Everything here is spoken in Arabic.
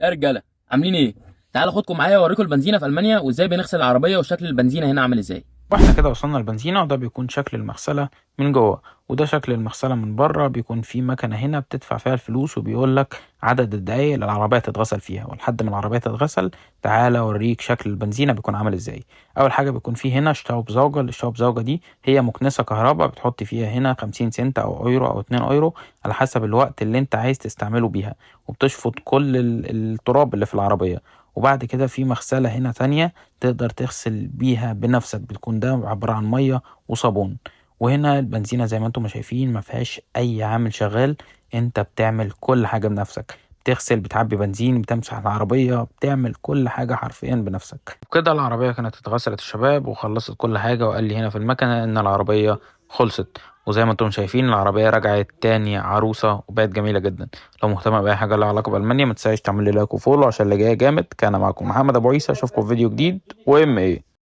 يا رجاله، عاملين ايه؟ تعالوا خدكم معايا اوريكم البنزينه في المانيا وازاي بنغسل العربيه وشكل البنزينه هنا عامل ازاي. واحنا كده وصلنا البنزينة، وده بيكون شكل المغسلة من جوه، وده شكل المغسلة من بره. بيكون في مكنة هنا بتدفع فيها الفلوس، وبيقول لك عدد الدقايق اللي العربية تتغسل فيها. ولحد ما العربية تتغسل تعالى اوريك شكل البنزينة بيكون عامل ازاي. اول حاجة بيكون في هنا شتاوب زوجة. الشتاوب زوجة دي هي مكنسة كهرباء، بتحط فيها هنا 50 سنت او ايرو او 2 ايرو على حسب الوقت اللي انت عايز تستعمله بيها، وبتشفط كل التراب اللي في العربية. وبعد كده في مغسلة هنا تانية تقدر تغسل بيها بنفسك، بتكون ده عبارة عن مية وصابون. وهنا البنزينة زي ما انتم شايفين ما فيهاش اي عامل شغال، انت بتعمل كل حاجة بنفسك. بتغسل، بتعبي بنزين، بتمسح العربية، بتعمل كل حاجة حرفيا بنفسك. وكده العربية كانت اتغسلت الشباب وخلصت كل حاجة، وقال لي هنا في المكنة ان العربية خلصت. وزي ما انتم شايفين العربية رجعت تاني عروسة وبقت جميلة جدا. لو مهتم بأي حاجة لها علاقة بألمانيا ما تنساش تعمل لي لايك وفولو عشان اللي جاي جامد. كان معكم محمد أبو عيسى، أشوفكم في فيديو جديد. وإم إيه